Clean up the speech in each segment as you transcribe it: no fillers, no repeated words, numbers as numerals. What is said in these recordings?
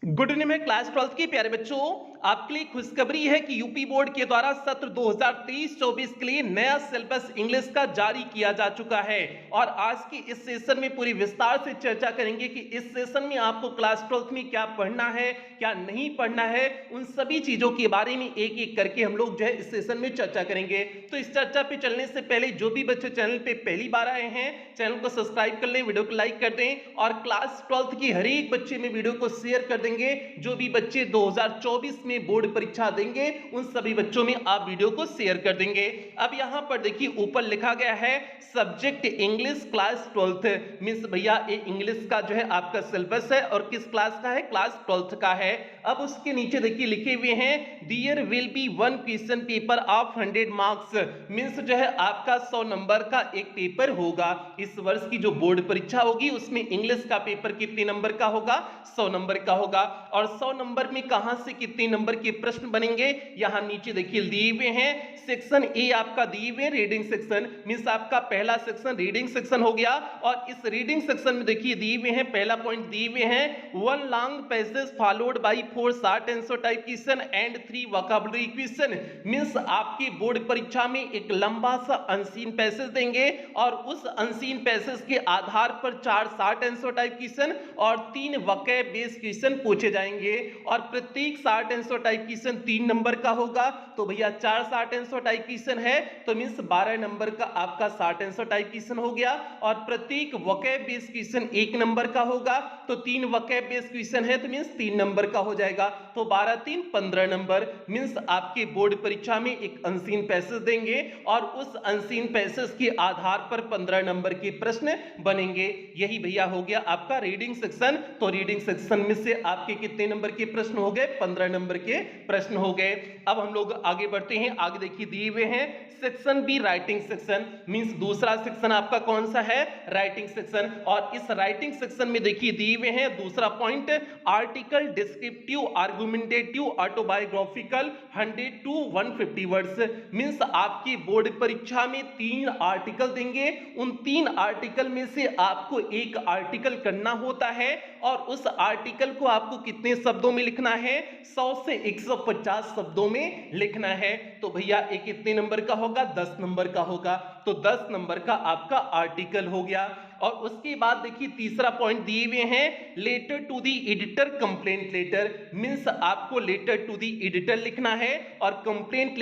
Good evening में class 12th के प्यारे बच्चों, आपके लिए खुशखबरी है कि यूपी बोर्ड के द्वारा सत्र 2023-24 के लिए नया सिलेबस इंग्लिश का जारी किया जा चुका है। और आज की इस सेशन में पूरी विस्तार से चर्चा करेंगे कि इस सेशन में आपको क्लास 12th में क्या पढ़ना है, क्या नहीं पढ़ना है, उन सभी चीजों के बारे में एक एक करके हम लोग जो है इस सेशन में चर्चा करेंगे। तो इस चर्चा पे चलने से पहले जो भी बच्चे चैनल पे पहली बार आए हैं, चैनल को सब्सक्राइब कर लें, वीडियो को लाइक कर दें और क्लास 12th की हर एक बच्चे में वीडियो को शेयर कर देंगे। जो भी बच्चे 2024 में बोर्ड परीक्षा देंगे उन सभी बच्चों में आप वीडियो को शेयर कर देंगे। अब यहां पर देखिए ऊपर लिखा गया है subject English class 12th means भैया ये इंग्लिश का जो है आपका सिलेबस है और किस क्लास का है, क्लास 12th का है। अब उसके नीचे देखिए लिखे हुए हैं there will be one question paper of 100 marks means जो है आपका 100 नंबर का एक पेपर होगा। इस वर्ष की जो बोर्ड परीक्षा होगी उसमें इंग्लिश का पेपर कितने नंबर का होगा, 100 नंबर का होगा। और 100 नंबर में कहां से कितने नंबर के प्रश्न बनेंगे, यहां नीचे देखिए दिए हुए हैं। सेक्शन ए आपका दिए हुए रीडिंग सेक्शन मींस आपका पहला सेक्शन रीडिंग सेक्शन हो गया। और इस रीडिंग सेक्शन में देखिए दिए हुए हैं, पहला पॉइंट दिए हुए हैं one long passage followed by 4 short answer type question and 3 vocabulary question means आपकी बोर्ड परीक्षा में एक लंबा सा अनसीन पैसेज देंगे और उस अनसीन पैसेज के आधार पर 4 शॉर्ट आंसर टाइप क्वेश्चन और 3 वोकैब बेस्ड क्वेश्चन पूछे जाएंगे। और प्रत्येक short answer type question 3 number का होगा। तो भैया 4 शॉर्ट आंसर टाइप क्वेश्चन है तो मींस 12 नंबर का आपका शॉर्ट आंसर टाइप क्वेश्चन हो गया। और प्रत्येक वोकैब बेस्ड क्वेश्चन 1 नंबर का होगा तो 3 वोकैब बेस्ड क्वेश्चन है तो मींस 3 नंबर का हो जाएगा। तो 12 3 15 नंबर मींस आपके बोर्ड परीक्षा में एक अनसीन पैसेज देंगे और उस अनसीन पैसेज के आधार पर 15 नंबर के प्रश्न बनेंगे। यही भैया हो गया आपका रीडिंग सेक्शन। तो रीडिंग सेक्शन में से आपके कितने नंबर के प्रश्न हो गए, 15 नंबर के प्रश्न हो गए। अब हम लोग आगे बढ़ते हैं। आगे देखिए दिए हुए हैं section be writing section means दूसरा सेक्शन आपका कौन सा है, राइटिंग सेक्शन। और इस राइटिंग सेक्शन में देखिए दिए हुए हैं दूसरा point article descriptive argumentative autobiographical 100 to 150 words means आपकी बोर्ड परीक्षा में 3 आर्टिकल देंगे। उन 3 आर्टिकल में से आपको एक आर्टिकल करना होता है और उस आर्टिकल को आपको कितने शब्दों में लिखना है, 100 से 150 शब्दों में लिखना है। तो भैया ये कितने नंबर का होगा, 10 नंबर का होगा। तो 10 नंबर का आपका आर्टिकल हो गया। और उसके बाद देखिए तीसरा पॉइंट दिए हुए हैं letter to the editor complaint letter means आपको लेटर टू दी एडिटर लिखना है और कंप्लेंट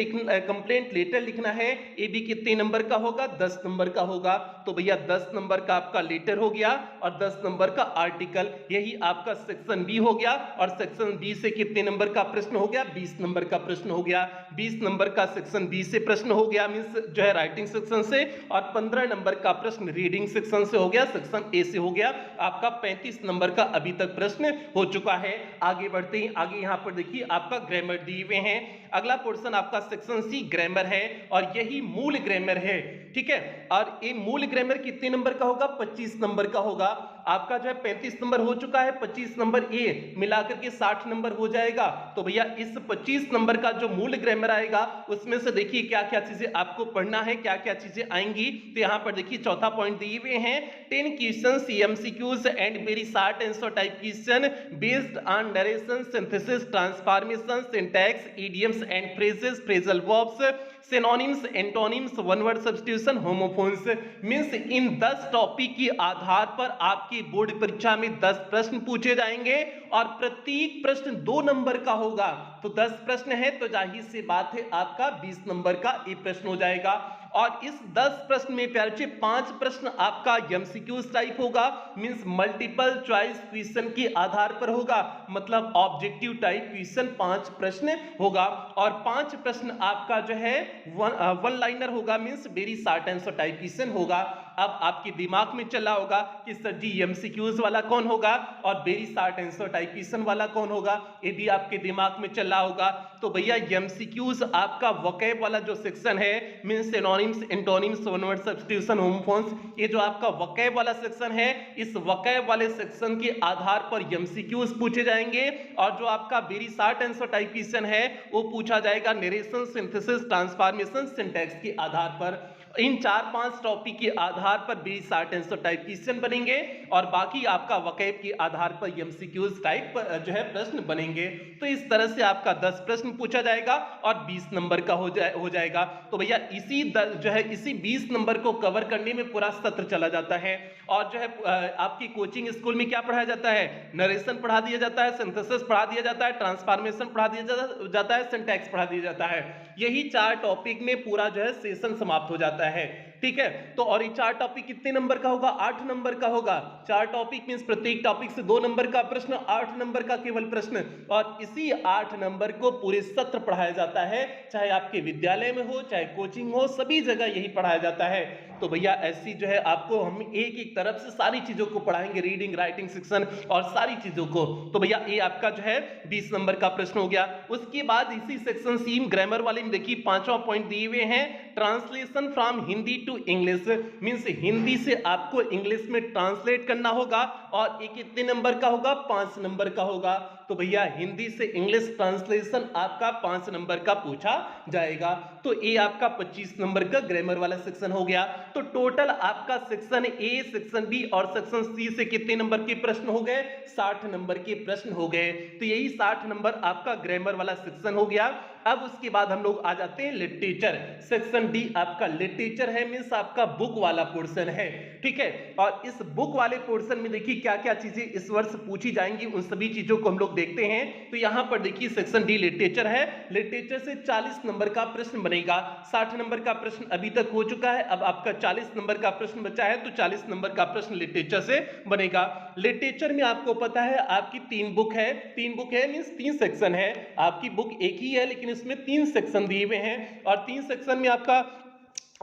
लेटर लिखना है। ये भी कितने नंबर का होगा, 10 नंबर का होगा। तो भैया 10 नंबर का आपका लेटर हो गया और 10 नंबर का आर्टिकल। यही आपका सेक्शन बी हो गया। और सेक्शन बी से कितने नंबर का प्रश्न हो गया, 20 नंबर का प्रश्न हो गया। 20 नंबर का सेक्शन बी से प्रश्न हो गया मींस जो है राइटिंग सेक्शन से। और 15 नंबर का प्रश्न रीडिंग सेक्शन से हो गया, सेक्शन ए से हो गया। आपका 35 नंबर का अभी तक प्रश्न हो चुका है। आगे बढ़ते हैं। आगे यहां पर देखिए आपका ग्रामर दिए हुए हैं। अगला पोर्शन आपका सेक्शन सी ग्रामर है और यही मूल ग्रामर है, ठीक है। और ये मूल ग्रामर कितने नंबर का होगा, 25 नंबर का होगा। आपका जो है 35 नंबर हो चुका है, 25 नंबर ए मिलाकर के 60 नंबर हो जाएगा। तो भैया इस 25 नंबर का जो मूल ग्रामर आएगा उसमें से देखिए क्या क्या चीजें आपको पढ़ना है, क्या क्या चीजें आएंगी। तो यहां पर देखिए चौथा पॉइंट दिए हुए हैं 10 questions MCQs and very short answer type question based on narration synthesis transformation syntax idioms and phrases phrasal verbs synonyms antonyms one word substitution homophones means in 10 topic के आधार पर आपकी बोर्ड परीक्षा में 10 प्रश्न पूछे जाएंगे और प्रत्येक प्रश्न 2 नंबर का होगा। तो 10 प्रश्न है तो जाहिर सी बात है आपका 20 नंबर का एक प्रश्न हो जाएगा। और इस 10 प्रश्न में प्यारे बच्चे 5 प्रश्न आपका एमसीक्यूज टाइप होगा मींस मल्टीपल चॉइस क्वेश्चन के आधार पर होगा, मतलब ऑब्जेक्टिव टाइप क्वेश्चन 5 प्रश्न होगा। और 5 प्रश्न आपका जो है वन लाइनर होगा means very short answer type question होगा। अब आपके दिमाग में चला होगा कि सर जी एमसीक्यूज वाला कौन होगा और very short answer type question वाला कौन होगा, ये भी आपके दिमाग में चला होगा। तो भैया एमसीक्यूज आपका वोकैब वाला जो सेक्शन है means synonyms antonyms one word substitution homophones, ये जो आपका वोकैब वाला सेक्शन है इस वोकैब वाले सेक्शन के आधार पर एमसीक्यूज पूछे जाएंगे। और जो आपका very short answer type question है वो पूछा जाएगा नरेशन सिंथेसिस ट्रांसफॉर्मेशन सिंटैक्स के आधार पर। इन 4-5 टॉपिक के आधार पर 20 शॉर्ट आंसर टाइप क्वेश्चन बनेंगे और बाकी आपका वकैब के आधार पर एमसीक्यूज टाइप जो है प्रश्न बनेंगे। तो इस तरह से आपका 10 प्रश्न पूछा जाएगा और 20 नंबर का हो जाएगा। तो भैया इसी 20 नंबर को कवर करने में पूरा सत्र चला जाता है। और जो है आपकी कोचिंग स्कूल में क्या पढ़ाया जाता है, नरेशन पढ़ा दिया जाता है, सिंथेसिस पढ़ा दिया जाता है, ट्रांसफॉर्मेशन पढ़ा दिया जाता है, सिंटैक्स पढ़ा दिया जाता है। यही 4 टॉपिक में पूरा जो है सेशन समाप्त हो जाता है। ठीक है, तो और ये 4 टॉपिक कितने नंबर का होगा, 8 नंबर का होगा। 4 टॉपिक मींस प्रत्येक टॉपिक से 2 नंबर का प्रश्न, 8 नंबर का केवल प्रश्न। और इसी 8 नंबर को पूरे सत्र पढ़ाया जाता है, चाहे आपके विद्यालय में हो चाहे कोचिंग हो, सभी जगह यही पढ़ाया जाता है। तो भैया ऐसी जो है आपको हम एक एक तरफ से सारी चीजों को पढ़ाएंगे, रीडिंग राइटिंग सेक्शन और सारी चीजों को। तो भैया ये आपका जो है 20 नंबर का प्रश्न हो गया। उसके बाद इसी सेक्शन सी ग्रामर वाले में देखिए 5वां पॉइंट दिए हुए हैं, translation from Hindi to English, means Hindi से आपको इंग्लिश में ट्रांसलेट करना होगा और ये कितने नंबर का होगा, 5 नंबर का होगा। तो भैया हिंदी से इंग्लिश ट्रांसलेशन आपका 5 नंबर का पूछा जाएगा। तो ये आपका 25 नंबर का ग्रामर वाला सेक्शन हो गया। तो टोटल आपका सेक्शन ए, सेक्शन बी और सेक्शन सी से कितने नंबर के प्रश्न हो गए, 60 नंबर के प्रश्न हो गए। तो यही 60 नंबर आपका ग्रामर वाला सेक्शन हो गया। अब उसके बाद हम लोग आ जाते हैं लिटरेचर। सेक्शन डी आपका लिटरेचर है, मींस आपका बुक वाला पोर्शन है। ठीक है, और इस बुक वाले पोर्शन में देखिए क्या क्या चीजें इस वर्ष पूछी जाएंगी, उन सभी चीजों को हम लोग देखते हैं। तो यहां पर देखिए सेक्शन डी लिटरेचर है, लिटरेचर से 40 नंबर का प्रश्न बनेगा। 60 नंबर का प्रश्न अभी तक हो चुका है, अब आपका 40 नंबर का प्रश्न बचा है, तो 40 नंबर का प्रश्न लिटरेचर से बनेगा। लिटरेचर में आपको पता है आपकी 3 बुक है मींस 3 सेक्शन है। आपकी बुक एक ही है लेकिन इसमें 3 सेक्शन दिए हुए हैं और 3 सेक्शन में आपका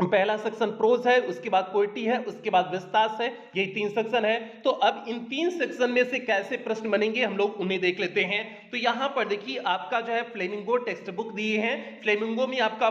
पहला सेक्शन प्रोज है, उसके बाद पोएट्री है, उसके बाद विस्तार है, यही 3 सेक्शन है। तो अब इन 3 सेक्शन में से कैसे प्रश्न बनेंगे हम लोग उन्हें देख लेते हैं। तो यहां पर देखिए आपका जो है फ्लेमिंगो टेक्स्ट बुक दिए हैं, फ्लेमिंगो में आपका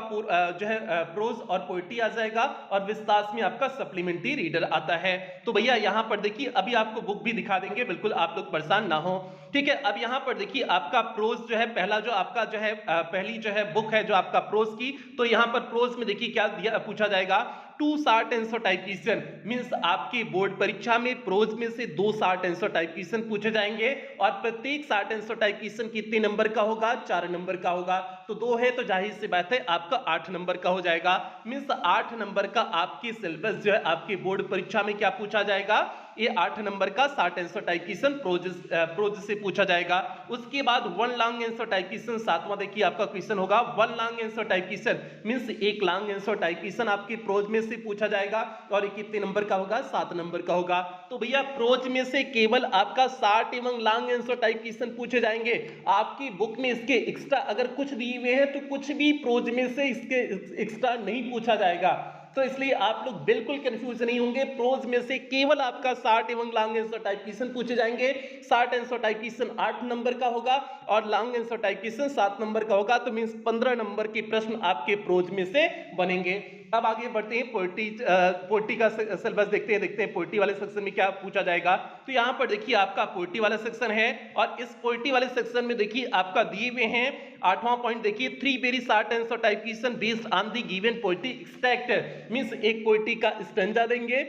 जो है प्रोज और पोएट्री आ जाएगा और विस्तार में आपका सप्लीमेंट्री रीडर आता है। तो भैया यहां पर देखिए अभी आपको बुक भी दिखा देंगे, बिल्कुल आप लोग परेशान ना हो। ठीक है, अब यहां पर देखिए आपका प्रोज जो है पहला जो आपका जो है पहली जो है बुक है जो आपका प्रोज की, तो यहां पर प्रोज में देखिए क्या दिया पूछा जाएगा, 2 short answer type question, means आपकी बोर्ड परीक्षा में प्रोज में से 2 शॉर्ट आंसर टाइप क्वेश्चन पूछे जाएंगे और प्रत्येक शॉर्ट आंसर टाइप क्वेश्चन कितने नंबर का होगा, 4 नंबर का होगा। तो 2 है तो जाहिर सी बात है आपका 8 नंबर का हो जाएगा, मींस 8 नंबर का आपकी सिलेबस जो है आपकी बोर्ड परीक्षा में क्या पूछा जाएगा, ये 8 नंबर का short answer type question prose से पूछा जाएगा। उसके बाद 1 लॉन्ग आंसर टाइप क्वेश्चन, 7वां देखिए आपका क्वेश्चन होगा 1 long answer type question, means 1 long answer type question आपके प्रोज में से पूछा जाएगा और ये कितने नंबर का होगा, 7 नंबर का होगा। तो भैया प्रोज में से केवल आपका 60 एवं लॉन्ग आंसर टाइप क्वेश्चन पूछे जाएंगे। आपकी बुक में इसके एक्स्ट्रा अगर कुछ दिए हुए हैं तो कुछ भी प्रोज में से इसके एक्स्ट्रा नहीं पूछा जाएगा। तो इसलिए आप लोग बिल्कुल कंफ्यूज नहीं होंगे, प्रोज में से केवल आपका 60 एवं लॉन्ग आंसर टाइप क्वेश्चन पूछे जाएंगे। 60 आंसर टाइप क्वेश्चन 8 नंबर का होगा और long answer type question 7 number का होगा। तो मींस 15 नंबर के प्रश्न आपके प्रोज में से बनेंगे। अब आगे बढ़ते हैं, पोएट्री का सिलेबस देखते हैं पोएट्री वाले सेक्शन में क्या पूछा जाएगा। तो यहाँ पर देखिए आपका पोएट्री वाला सेक्शन है और इस पोएट्री वाले सेक्शन में देखिए आपका दिए हुए हैं 8वां पॉइंट देखिए 3 very short answer type question based on the given poetry extract, means एक पोएट्री का स्टैंजा देंगे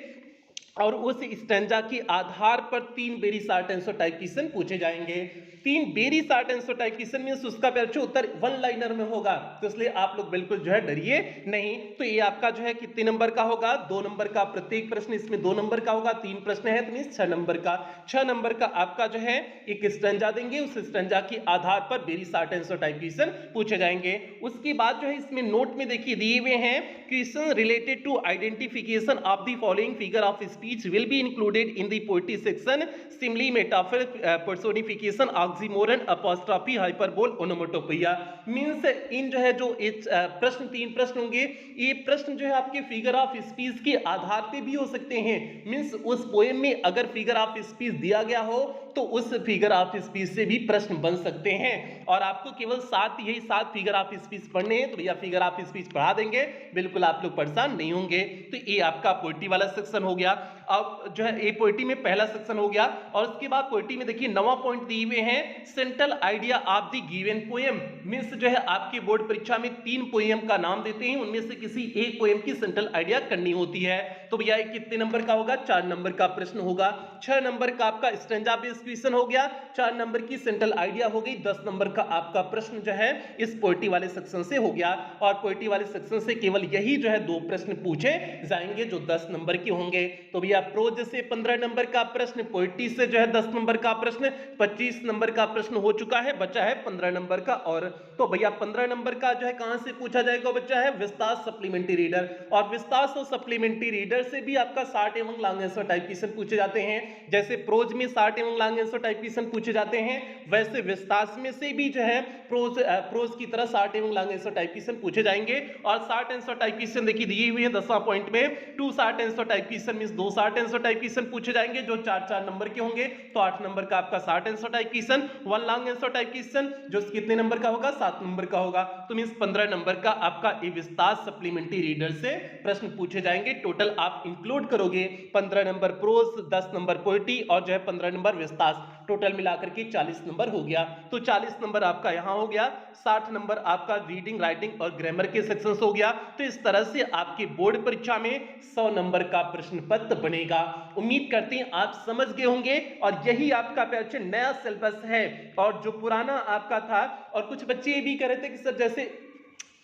और उस स्टैंजा के आधार पर 3 very short answer type question पूछे जाएंगे। 3 very short answer type question means उसका प्रश्न उत्तर 1 लाइनर में होगा, तो इसलिए आप लोग बिल्कुल जो है डरिए नहीं। तो ये आपका जो है कितने नंबर का होगा, 2 नंबर का प्रत्येक प्रश्न, इसमें 2 नंबर का होगा, 3 प्रश्न है तो मींस 6 नंबर का। 6 नंबर का आपका जो है एक स्टैंजा देंगे, उस स्टैंजा के आधार पर very short answer type question पूछे जाएंगे। उसके बाद जो है इसमें नोट में देखिए दिए हुए हैं question related to identification of the following figure of speech will be included in the poetry section, simile, metaphor, personification, oxymoron, apostrophe, hyperbole, onomatopoeia. Means इन जो है जो प्रश्न 3 प्रश्न होंगे, ये प्रश्न जो है आपके फिगर ऑफ स्पीच के आधार पे भी हो सकते हैं। मींस उस पोएम में अगर फिगर ऑफ स्पीच दिया गया हो तो उस फिगर ऑफ स्पीच से भी प्रश्न बन सकते हैं। और आपको केवल 7 फिगर ऑफ स्पीच पढ़ने हैं, तो भैया फिगर ऑफ स्पीच पढ़ा देंगे, बिल्कुल आप लोग परेशान नहीं होंगे। तो ये आपका पोएट्री वाला सेक्शन हो गया। अब जो है ये पोएट्री में पहला सेक्शन हो गया। और उसके बाद पोएट्री में देखिए 9वां पॉइंट दिए हुए हैं, central idea of the given poem. Means जो है आपकी बोर्ड परीक्षा में 3 पोएम का नाम देते हैं, उनमें से किसी एक पोएम की सेंट्रल आइडिया करनी होती है। तो भैया ये कितने नंबर का होगा? 4 नंबर का प्रश्न होगा। 6 नंबर का आपका स्टैंजा बेस्ड क्वेश्चन हो गया, 4 नंबर की सेंट्रल आइडिया हो गई, 10 नंबर का आपका प्रश्न जो है इस पोएट्री वाले सेक्शन से हो गया। और पोएट्री वाले सेक्शन से केवल यही जो है 2 प्रश्न पूछे जाएंगे जो 10 नंबर के होंगे। तो भैया प्रोज से 15 नंबर का प्रश्न, पोएट्री से जो है 10 नंबर का प्रश्न, 25 नंबर का प्रश्न हो चुका है, बचा है 15 नंबर का। और तो भैया 15 नंबर का जो है कहां से पूछा जाएगा? बच्चा है विस्तार सप्लीमेंट्री रीडर। और विस्तार सप्लीमेंट्री रीडर से भी आपका शॉर्ट एवं लॉन्ग आंसर टाइप क्वेश्चन पूछे जाते हैं। जैसे प्रोज में शॉर्ट एवं लॉन्ग आंसर टाइप क्वेश्चन पूछे जाते हैं, वैसे विस्तार में से भी जो है प्रोज की तरह शॉर्ट एवं लॉन्ग आंसर टाइप क्वेश्चन पूछे जाएंगे। और शॉर्ट आंसर टाइप क्वेश्चन देखिए दिए हुए हैं 10वां पॉइंट में, 2 short answer type question means 2 short answer type question पूछे जाएंगे जो 4-4 नंबर के होंगे। तो 8 नंबर का आपका short answer type question, 1 long answer type question जो कितने नंबर का होगा? 7 नंबर का होगा। तो मींस 15 नंबर का आपका विस्तार सप्लीमेंट्री रीडर से प्रश्न पूछे जाएंगे। टोटल आप इंक्लूड करोगे 15 नंबर प्रोज, 10 नंबर पोएट्री और जो है 15 नंबर विस्तार, टोटल मिलाकर के 40 नंबर हो गया। तो 40 नंबर आपका यहां हो गया, 60 नंबर आपका रीडिंग, राइटिंग और ग्रामर के सेक्शन हो गया। तो इस तरह से आपकी बोर्ड परीक्षा में 100 नंबर का प्रश्न पत्र बनेगा। उम्मीद करते हैं आप समझ गए होंगे। और यही आपका नया सिलेबस है। और जो पुराना आपका था, और कुछ बच्चे ये भी कह रहे थे कि सर जैसे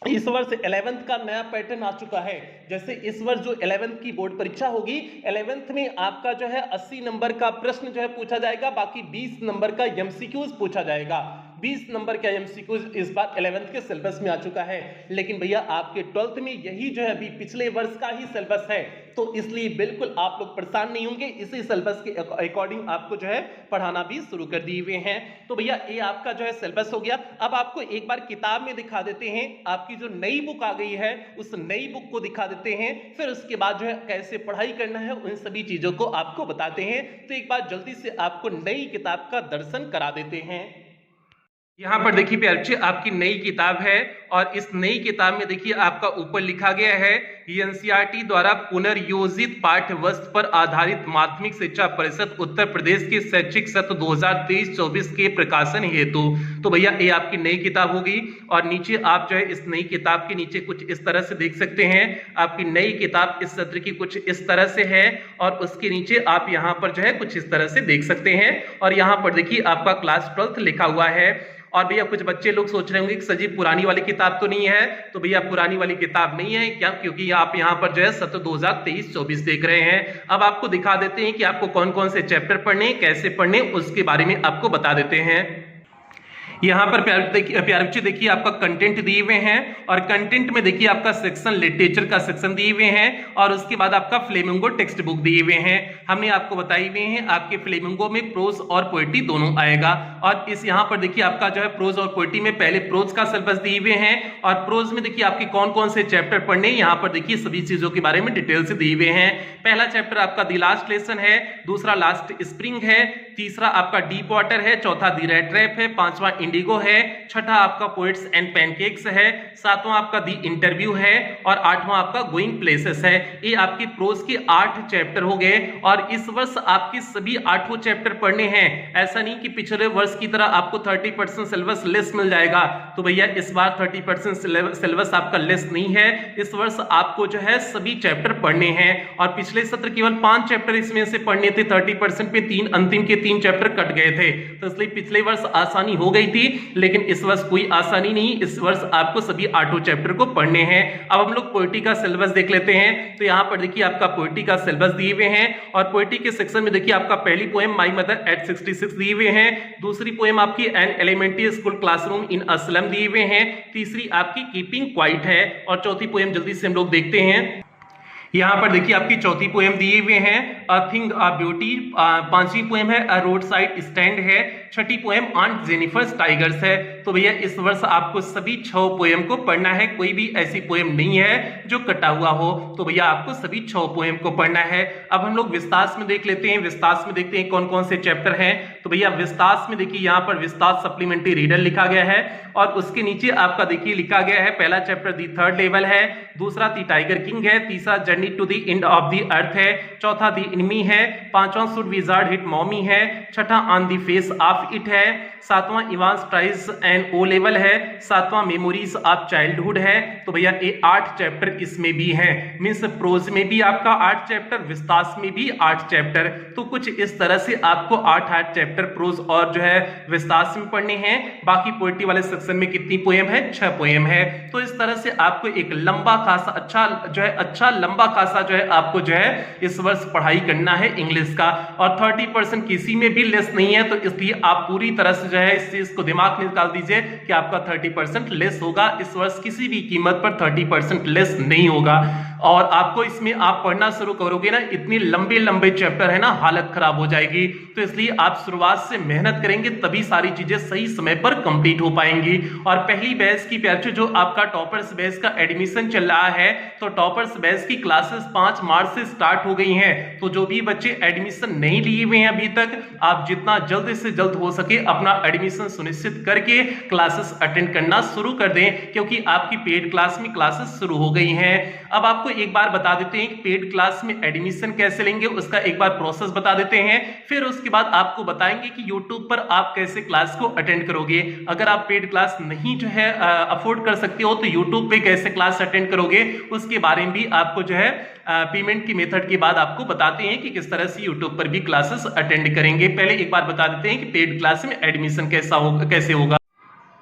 इस वर्ष 11th का नया पैटर्न आ चुका है, जैसे इस वर्ष जो 11th की बोर्ड परीक्षा होगी, 11th में आपका जो है 80 नंबर का प्रश्न जो है पूछा जाएगा, बाकी 20 नंबर का एमसीक्यूज पूछा जाएगा। 20 नंबर का एमसीक्यूज इस बार 11th के सिलेबस में आ चुका है। लेकिन भैया आपके 12th में यही जो है अभी पिछले वर्ष का ही सिलेबस है, तो इसलिए बिल्कुल आप लोग परेशान नहीं होंगे। इसी सिलेबस के अकॉर्डिंग आपको जो है पढ़ाना भी शुरू कर दिए हुए हैं। तो भैया ये आपका जो है सिलेबस हो गया। अब आपको एक बार किताब में दिखा देते हैं, आपकी जो नई बुक आ गई है उस नई बुक को दिखा देते हैं, फिर उसके बाद जो है कैसे पढ़ाई करना है उन सभी चीजों को आपको बताते हैं। तो एक बार जल्दी से आपको नई किताब का दर्शन करा देते हैं। यहाँ पर देखिए प्यारे बच्चे आपकी नई किताब है, और इस नई किताब में देखिए आपका ऊपर लिखा गया है एनसीईआरटी द्वारा पुनर्योजित पाठ्य वस्तु पर आधारित माध्यमिक शिक्षा परिषद उत्तर प्रदेश के शैक्षिक सत्र 2023-24 के प्रकाशन हेतु। तो भैया ये आपकी नई किताब होगी। और नीचे आप जो है इस नई किताब के नीचे कुछ इस तरह से देख सकते हैं, आपकी नई किताब इस सत्र की कुछ इस तरह से है, और उसके नीचे आप यहाँ पर जो है कुछ इस तरह से देख सकते हैं। और यहाँ पर देखिए आपका क्लास 12th लिखा हुआ है। और भैया कुछ बच्चे लोग सोच रहे होंगे कि सर जी पुरानी वाली किताब तो नहीं है, तो भैया पुरानी वाली किताब नहीं है क्या? क्योंकि आप यहाँ पर जो है सत्र 2023-24 देख रहे हैं। अब आपको दिखा देते हैं कि आपको कौन कौन से चैप्टर पढ़ने, कैसे पढ़ने, उसके बारे में आपको बता देते हैं। यहाँ पर प्यारे बच्चे देखिए आपका कंटेंट दिए हुए हैं, और कंटेंट में देखिए आपका सेक्शन लिटरेचर का सेक्शन दिए हुए हैं, और उसके बाद आपका फ्लेमिंगो टेक्स्ट बुक दिए हुए हैं। हमने आपको बताई हुए हैं आपके फ्लेमिंगो में प्रोज और पोएट्री दोनों आएगा। और इस यहाँ पर देखिए आपका जो है प्रोज और पोएट्री में पहले प्रोज का सिलेबस दिए हुए हैं, और प्रोज में देखिए आपके कौन कौन से चैप्टर पढ़ने, यहाँ पर देखिए सभी चीजों के बारे में डिटेल से दिए हुए हैं। पहला चैप्टर आपका द लास्ट लेसन है, दूसरा लास्ट स्प्रिंग है, तीसरा आपका डीप वाटर है, चौथा द रेड ट्रैप है, पांचवा इंडिगो है, छठा आपका पोएट्स एंड पैनकेक्स है, सातवां आपका दी इंटरव्यू है, और आठवां आपका गोइंग प्लेसेस है। ये आपकी प्रोज के 8 चैप्टर हो गए। और इस वर्ष आपके सभी 8 चैप्टर पढ़ने हैं। ऐसा नहीं कि पिछले वर्ष की तरह आपको 30% सिलेबस लेस मिल जाएगा। तो भैया इस बार 30% सिलेबस आपका लेस नहीं है, इस वर्ष आपको जो है सभी चैप्टर पढ़ने हैं। और पिछले सत्र केवल 5 चैप्टर इसमें से पढ़ने थे, 30% पे 3 अंतिम के 3 चैप्टर कट गए थे, तो इसलिए पिछले वर्ष आसानी हो गई थी, लेकिन इस वर्ष कोई आसानी नहीं, इस वर्ष आपको सभी 8 चैप्टर को पढ़ने हैं। अब हम लोग पोएट्री का सिलेबस देख लेते हैं। तो यहाँ पर देखिए आपका पोएट्री का सिलेबस दिए हुए हैं, और पोएट्री के सेक्शन में देखिए आपका पहली पोएम माय मदर एट 66 दिए हुए हैं, दूसरी पोएम आपकी an elementary school classroom in a slum दिए हुए हैं, तीसरी आपकी कीपिंग क्वाइट है, और चौथी पोएम जल्दी से हम लोग देखते हैं। यहाँ पर देखिए आपकी चौथी पोएम दिए हुए हैं अ थिंग अ ब्यूटी, पांचवी पोएम है अ रोड साइड स्टैंड है, छठी पोएम आंट जेनिफर्स टाइगर्स है। तो भैया इस वर्ष आपको सभी 6 पोएम को पढ़ना है, कोई भी ऐसी पोएम नहीं है जो कटा हुआ हो। तो भैया आपको सभी 6 पोएम को पढ़ना है। अब हम लोग विस्तार में देख लेते हैं, विस्तार में देखते हैं कौन कौन से चैप्टर हैं। तो भैया विस्तास में देखिए यहाँ पर विस्तास सप्लीमेंट्री रीडर लिखा गया है और उसके नीचे आपका देखिए लिखा गया है पहला चैप्टर दी थर्ड लेवल है, दूसरा दी टाइगर किंग है, तीसरा journey to the end of the earth है, चौथा दी एनिमी है, पांचवा शुड विजार्ड हिट मॉमी है, छठा on the face of it है, सातवां Evans tries an O level है, सातवां मेमोरीज ऑफ चाइल्डहुड है। तो भैया ये 8 चैप्टर इसमें भी हैं, मींस प्रोज में भी आपका 8 चैप्टर, विस्तास में भी 8 चैप्टर। तो कुछ इस तरह से आपको 8 चैप्टर प्रोज और जो है विस्तास में पढ़ने हैं। बाकी पोएट्री वाले सेक्शन में कितनी पोएम है? 6 पोएम है। तो इस तरह से आपको एक लंबा खासा अच्छा लंबा खासा जो है आपको जो है इस वर्ष पढ़ाई करना है इंग्लिश का, और 30% किसी में भी लेस नहीं है। तो इसलिए आप पूरी तरह से जो है इस चीज को दिमाग में निकाल दीजिए कि आपका 30% लेस होगा इस वर्ष, किसी भी कीमत पर 30% लेस नहीं होगा। और आपको इसमें आप पढ़ना शुरू करोगे ना, इतनी लंबे लंबे चैप्टर है ना, हालत खराब हो जाएगी। तो इसलिए आप शुरुआत से मेहनत करेंगे तभी सारी चीजें सही समय पर कंप्लीट हो पाएंगी। और पहली बैच की प्यार जो आपका टॉपर्स बैच का एडमिशन चल रहा है, तो टॉपर्स बैच की क्लासेस 5 मार्च से स्टार्ट हो गई हैं। तो जो भी बच्चे एडमिशन नहीं लिए हुए हैं अभी तक, आप जितना जल्द से जल्द हो सके अपना एडमिशन सुनिश्चित करके क्लासेस अटेंड करना शुरू कर दें, क्योंकि आपकी पेड क्लास में क्लासेस शुरू हो गई हैं। अब आपको एक बार बता देते हैं कि पेड क्लास में एडमिशन कैसे लेंगे, उसका एक बार प्रोसेस बता देते हैं। फिर उसके बाद आपको बताएंगे कि YouTube पर आप कैसे क्लास को अटेंड करोगे। अगर आप पेड क्लास नहीं जो है अफोर्ड कर सकते हो तो YouTube पे कैसे क्लास अटेंड करोगे, उसके बारे में भी आपको जो है पेमेंट की मेथड के बाद आपको बताते हैं कि किस तरह से YouTube पर भी क्लासेस अटेंड करेंगे। पहले एक बार बता देते हैं कि पेड क्लास में एडमिशन कैसे होगा।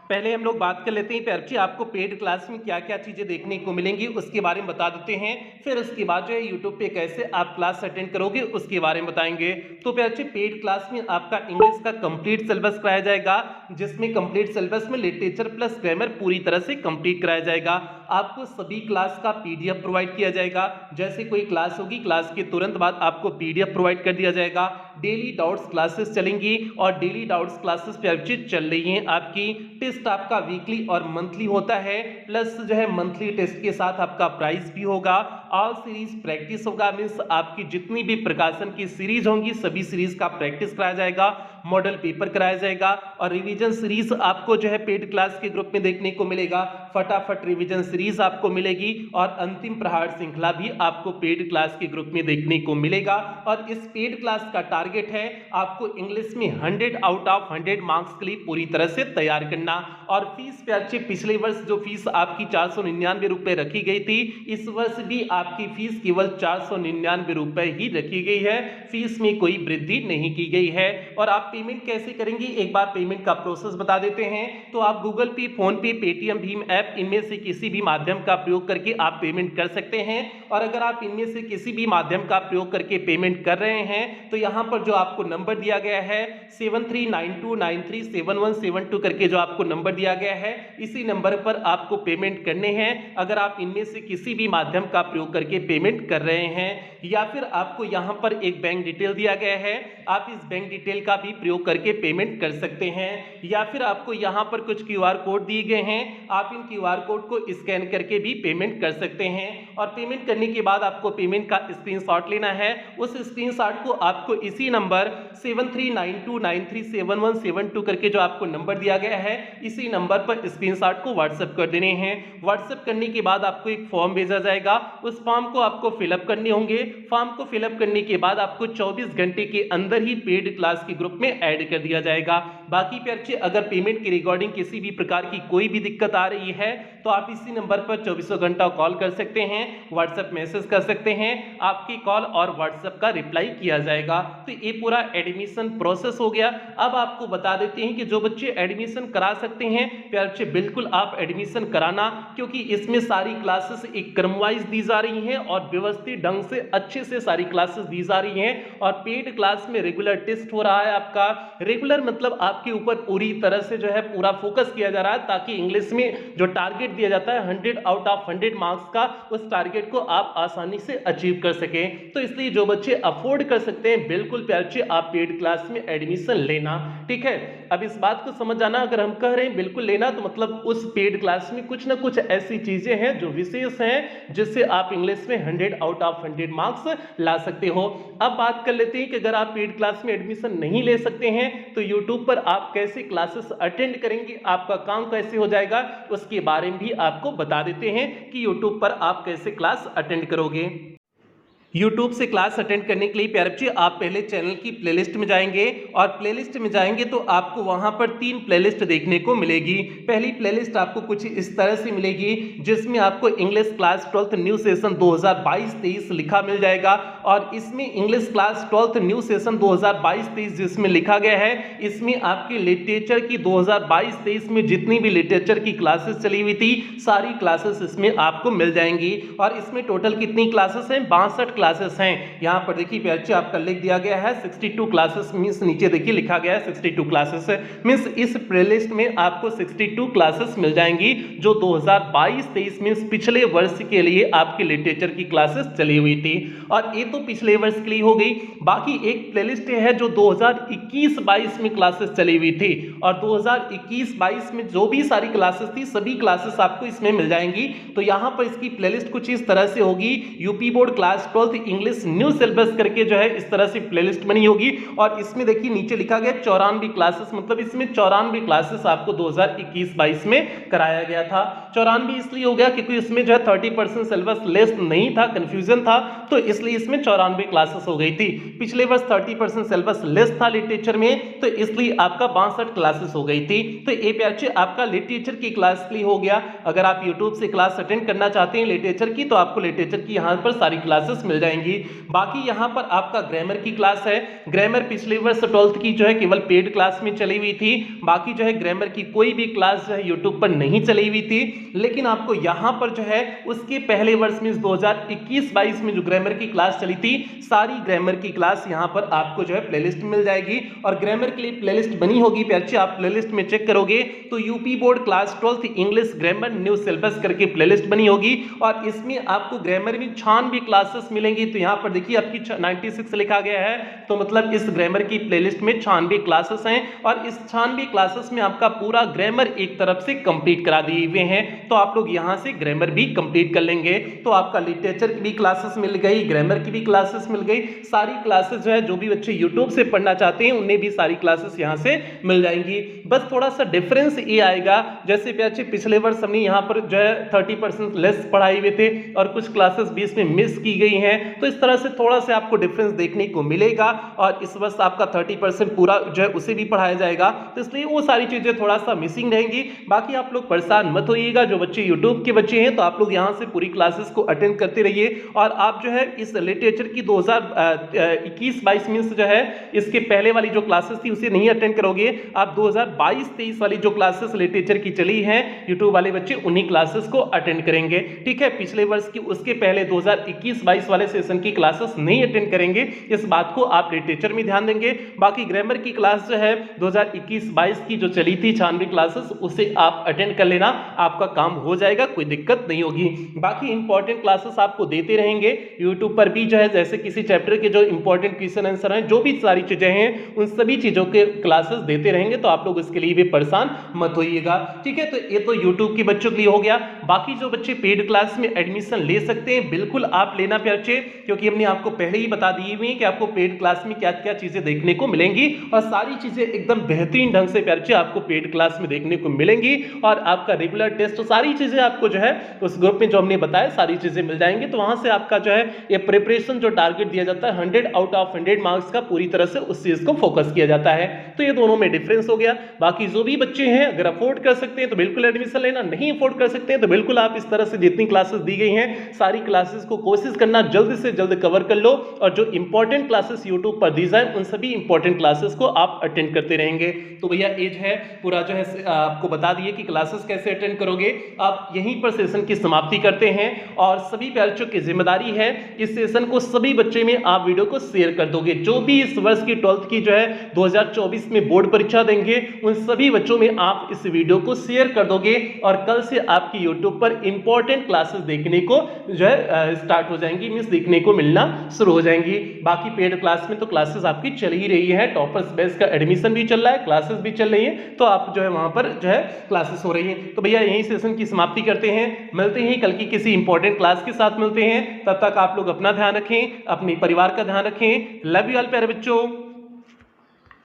पहले हम लोग बात कर लेते हैं प्यारची आपको पेड क्लास में क्या क्या चीजें देखने को मिलेंगी उसके बारे में बता देते हैं। फिर उसके बाद जो है यूट्यूब पे कैसे आप क्लास अटेंड करोगे उसके बारे में बताएंगे। तो प्यारची पेड क्लास में आपका इंग्लिश का कंप्लीट सिलेबस कराया जाएगा, जिसमें कंप्लीट सिलेबस में लिटरेचर प्लस ग्रामर पूरी तरह से कंप्लीट कराया जाएगा। आपको सभी क्लास का PDF प्रोवाइड किया जाएगा। जैसे कोई क्लास होगी, क्लास के तुरंत बाद आपको PDF प्रोवाइड कर दिया जाएगा। डेली डाउट्स क्लासेस चलेंगी और डेली डाउट्स क्लासेस प्यारची चल रही हैं आपकी। टेस्ट आपका वीकली और मंथली होता है, प्लस जो है मंथली टेस्ट के साथ आपका प्राइस भी होगा। ऑल सीरीज प्रैक्टिस होगा, मींस आपकी जितनी भी प्रकाशन की सीरीज होंगी सभी सीरीज का प्रैक्टिस कराया जाएगा, मॉडल पेपर कराया जाएगा। और रिवीजन सीरीज आपको जो है पेड क्लास के ग्रुप में देखने को मिलेगा। फटाफट रिवीजन सीरीज आपको मिलेगी और अंतिम प्रहार श्रृंखला भी आपको पेड क्लास के ग्रुप में देखने को मिलेगा। और इस पेड क्लास का टारगेट है आपको इंग्लिश में 100 आउट ऑफ 100 मार्क्स के लिए पूरी तरह से तैयार करना। और फीस प्यारची पिछले वर्ष जो फीस आपकी 499 रुपए रखी गई थी, इस वर्ष भी आपकी फीस केवल 499 रुपए ही रखी गई है। फीस में कोई वृद्धि नहीं की गई है। और आप पेमेंट कैसे करेंगे, एक बार पेमेंट का प्रोसेस बता देते हैं। तो आप गूगल पे, फोन पे, पेटीएम, भीम ऐप, इनमें से किसी भी माध्यम का प्रयोग करके आप पेमेंट कर सकते हैं। और अगर आप इनमें से किसी भी माध्यम का प्रयोग करके पेमेंट कर रहे हैं तो यहां पर जो आपको नंबर दिया गया है 7392937172 करके जो आपको नंबर दिया गया है, इसी नंबर पर आपको पेमेंट करने हैं। अगर आप इनमें से किसी भी माध्यम का प्रयोग करके पेमेंट कर रहे हैं, या फिर आपको यहां पर एक बैंक डिटेल दिया गया है, आप इस बैंक डिटेल का भी प्रयोग करके पेमेंट कर सकते हैं। या फिर आपको यहां पर कुछ QR कोड दिए गए हैं, आप इन QR कोड को स्कैन करके भी पेमेंट कर सकते हैं। और पेमेंट करने के बाद आपको पेमेंट का स्क्रीनशॉट लेना है। उस स्क्रीनशॉट को आपको इसी नंबर 7392937172 करके जो आपको नंबर दिया गया है, इसी नंबर पर स्क्रीनशॉट को व्हाट्सएप कर देने हैं। व्हाट्सएप करने के बाद आपको एक फॉर्म भेजा जाएगा, उस फॉर्म को आपको फिलअप करने होंगे। फॉर्म को फिलअप करने के बाद आपको 24 घंटे के अंदर ही पेड क्लास के ग्रुप में ऐड कर दिया जाएगा। बाकी प्यारची अगर पेमेंट की रिगार्डिंग किसी भी प्रकार की कोई भी दिक्कत आ रही है तो आप इसी नंबर पर 24 घंटा कॉल कर सकते हैं, व्हाट्सएप मैसेज कर सकते हैं, आपकी कॉल और व्हाट्सएप का रिप्लाई किया जाएगा। तो ये पूरा एडमिशन प्रोसेस हो गया। अब आपको बता देते हैं कि जो बच्चे एडमिशन करा सकते हैं प्यारची बिल्कुल आप एडमिशन कराना, क्योंकि इसमें सारी क्लासेस एक क्रम वाइज दी जा रही हैं और व्यवस्थित ढंग से अच्छे से सारी क्लासेस दी जा रही हैं। और पेड क्लास में रेगुलर टेस्ट हो रहा है आपका। रेगुलर मतलब आपके ऊपर पूरी तरह से जो है पूरा फोकस किया जा रहा है, ताकि इंग्लिश में जो टारगेट दिया जाता है 100 आउट ऑफ 100 मार्क्स का, उस टारगेट को आप आसानी से अचीव कर सकें। तो इसलिए जो बच्चे अफोर्ड कर सकते हैं बिल्कुल प्यारची आप पेड क्लास में एडमिशन लेना, ठीक है। अब इस बात को समझ जाना, अगर हम कह रहे हैं बिल्कुल लेना तो मतलब उस पेड क्लास में कुछ ना कुछ ऐसी चीजें हैं जो विशेष हैं जिससे आप इंग्लिश में 100 आउट ऑफ 100 मार्क्स ला सकते हो। अब बात कर लेते हैं कि अगर आप पेड क्लास में एडमिशन नहीं ले सकते हैं। तो YouTube पर आप कैसे क्लासेस अटेंड करेंगे, आपका काम कैसे हो जाएगा, उसके बारे में भी आपको बता देते हैं कि YouTube पर आप कैसे क्लास अटेंड करोगे। YouTube से क्लास अटेंड करने के लिए प्यारे बच्चे आप पहले चैनल की प्लेलिस्ट में जाएंगे और प्लेलिस्ट में जाएंगे तो आपको वहां पर 3 प्लेलिस्ट देखने को मिलेगी। पहली प्लेलिस्ट आपको कुछ इस तरह से मिलेगी जिसमें आपको English class 12th new session 2022-23 लिखा मिल जाएगा और इसमें English class 12th new session 2022-23 जिसमें लिखा गया है, इसमें आपकी लिटरेचर की 2022-23 में जितनी भी लिटरेचर की क्लासेस चली हुई थी सारी क्लासेस इसमें आपको मिल जाएंगी। और इसमें टोटल कितनी क्लासेस हैं, 62 क्लासेस हैं। यहां पर देखिए बच्चे आपका लिख दिया गया है 62 क्लासेस, मींस नीचे देखिए लिखा गया है 62 क्लासेस, मींस इस प्लेलिस्ट में आपको 62 क्लासेस मिल जाएंगी जो 2022-23 में पिछले वर्ष के लिए आपकी लिटरेचर की क्लासेस चली हुई थी। और ये तो पिछले वर्ष के लिए हो गई, बाकी एक प्लेलिस्ट है जो 2021-22 में क्लासेस चली हुई थी और 2021-22 में जो भी सारी क्लासेस थी सभी क्लासेस आपको इसमें मिल जाएंगी। तो यहां पर इसकी प्लेलिस्ट कुछ इस तरह से होगी, UP board class 12 English new syllabus करके जो है इस तरह से प्लेलिस्ट बनी होगी। और इसमें देखिए नीचे लिखा गया 94 क्लासेस, मतलब इसमें 94 क्लासेस आपको 2021-22 में कराया गया था। 94 इसलिए हो गया क्योंकि इसमें जो है 30% सिलेबस लेस नहीं था, कंफ्यूजन था, तो इसलिए इसमें 94 क्लासेस हो गई थी। पिछले वर्ष 30% सिलेबस लेस था लिटरेचर में, तो इसलिए आपका 62 क्लासेस हो गई थी। तो ये प्यारे आपका लिटरेचर की क्लास के लिए हो गया। अगर आप यूट्यूब से क्लास अटेंड करना चाहते हैं लिटरेचर की तो आपको लिटरेचर की यहाँ पर सारी क्लासेस मिल जाएंगी। बाकी यहाँ पर आपका ग्रामर की क्लास है। ग्रामर पिछले वर्ष 12th की जो है केवल पेड क्लास में चली हुई थी, बाकी जो है ग्रामर की कोई भी क्लास जो है यूट्यूब पर नहीं चली हुई थी। लेकिन आपको यहाँ पर जो है उसके पहले वर्ष में 2021-22 में जो ग्रामर की क्लास चली थी सारी ग्रामर की क्लास यहाँ पर आपको जो है प्लेलिस्ट मिल जाएगी। और ग्रामर के लिए प्लेलिस्ट बनी होगी प्यारे, आप प्लेलिस्ट में चेक करोगे तो UP board class 12th English grammar new syllabus करके प्लेलिस्ट बनी होगी और इसमें आपको ग्रामर में 96 क्लासेस मिलेंगी। तो यहाँ पर देखिए आपकी 96 लिखा गया है, तो मतलब इस ग्रामर की प्लेलिस्ट में 96 क्लासेस हैं और इस 96 क्लासेस में आपका पूरा ग्रामर एक तरफ से कंप्लीट करा दिए हुए हैं। तो आप लोग यहाँ से ग्रामर भी कंप्लीट कर लेंगे तो आपका लिटरेचर की भी क्लासेस मिल गई, ग्रामर की भी क्लासेस मिल गई, सारी क्लासेस जो है जो भी बच्चे यूट्यूब से पढ़ना चाहते हैं उन्हें भी सारी क्लासेस यहाँ से मिल जाएंगी। बस थोड़ा सा डिफरेंस ये आएगा, जैसे बच्चे पिछले वर्ष हमने यहाँ पर जो है 30% लेस पढ़ाए हुए थे और कुछ क्लासेस बीच में मिस की गई हैं, तो इस तरह से थोड़ा सा आपको डिफरेंस देखने को मिलेगा। और इस वर्ष आपका 30% पूरा जो है उसे भी पढ़ाया जाएगा, तो इसलिए वो सारी चीजें थोड़ा सा मिसिंग रहेंगी। बाकी आप लोग परेशान मत होइएगा, जो बच्चे यूट्यूब के बच्चे हैं तो आप लोग यहाँ से पूरी क्लासेस को अटेंड करते रहिए। और आप जो है इस लिटरेचर की 2021-22 में जो है इसके पहले वाली जो क्लासेस थी उसे नहीं अटेंड करोगे, आप 2022-23 वाली जो क्लासेस लिटरेचर की चली है यूट्यूब वाले बच्चे उन्हीं क्लासेस को अटेंड करेंगे। ठीक है, पिछले वर्ष की उसके पहले 2021-22 वाले सेशन की क्लासेस नहीं अटेंड करेंगे, इस बात को आप लिटरेचर में ध्यान देंगे। बाकी ग्रामर की क्लास जो है 2021-22 की जो चली थी 96 क्लासेस उसे आप अटेंड कर लेना, आपका काम हो जाएगा, कोई दिक्कत नहीं होगी। बाकी इंपॉर्टेंट क्लासेस आपको देते रहेंगे यूट्यूब पर भी जो है, जैसे किसी चैप्टर के जो इंपॉर्टेंट क्वेश्चन आंसर हैं, जो भी सारी चीजें हैं उन सभी चीजों के क्लासेस देते रहेंगे, तो आप लोग इसके लिए भी परेशान मत होइएगा। ठीक है, तो ये तो यूट्यूब के बच्चों के लिए हो गया। बाकी जो बच्चे पेड क्लास में एडमिशन ले सकते हैं बिल्कुल आप लेना प्यारे, क्योंकि हमने आपको पहले ही बता दी हुई है कि आपको पेड क्लास में क्या क्या चीजें देखने को मिलेंगी और सारी चीजें एकदम बेहतरीन ढंग से प्यारे आपको पेड क्लास में देखने को मिलेंगी। और आपका रेगुलर टेस्ट सारी चीजें आपको जो है उस ग्रुप में जो हमने बताया सारी चीजें मिल जाएंगी। तो वहां से आपका जो है ये प्रिपरेशन जो टारगेट दिया जाता है 100 आउट ऑफ 100 मार्क्स का पूरी तरह से उस चीज को फोकस किया जाता है। तो ये दोनों में डिफरेंस हो गया। बाकी जो भी बच्चे हैं अगर अफोर्ड कर सकते हैं तो बिल्कुल एडमिशन लेना, नहीं अफोर्ड कर सकते हैं तो बिल्कुल आप इस तरह से जितनी क्लासेस दी गई हैं सारी क्लासेस को कोशिश करना जल्द से जल्द कवर कर लो और जो इंपॉर्टेंट क्लासेस यूट्यूब पर दी जाए उन सभी इंपॉर्टेंट क्लासेस को आप अटेंड करते रहेंगे। तो भैया एज है पूरा जो है आपको बता दिए कि क्लासेस कैसे अटेंड करोगे। आप यहीं पर सेशन की समाप्ति करते हैं और सभी बच्चों की जिम्मेदारी है इस सेशन को सभी बच्चे में आप वीडियो को शेयर कर दोगे। जो भी इस वर्ष की 12th की जो है 2024 में बोर्ड परीक्षा देंगे उन सभी बच्चों में आप इस वीडियो को शेयर कर दोगे और कल से आपकी यूट्यूब पर इंपॉर्टेंट क्लासेस देखने को जो है स्टार्ट हो जाएंगी, मींस देखने को मिलना शुरू हो जाएंगी। बाकी पेड क्लास में तो क्लासेस आपकी चल ही रही है, टॉपर्स बैच का एडमिशन भी चल रहा है, क्लासेस भी चल रही है, तो आप जो है वहां पर जो है क्लासेस हो रही है। तो भैया यही सेशन की समाप्ति करते हैं, मिलते हैं कल की किसी इंपॉर्टेंट क्लास के साथ मिलते हैं। तब तक आप लोग अपना ध्यान रखें, अपने परिवार का ध्यान रखें। लव यू ऑल प्यारे बच्चों।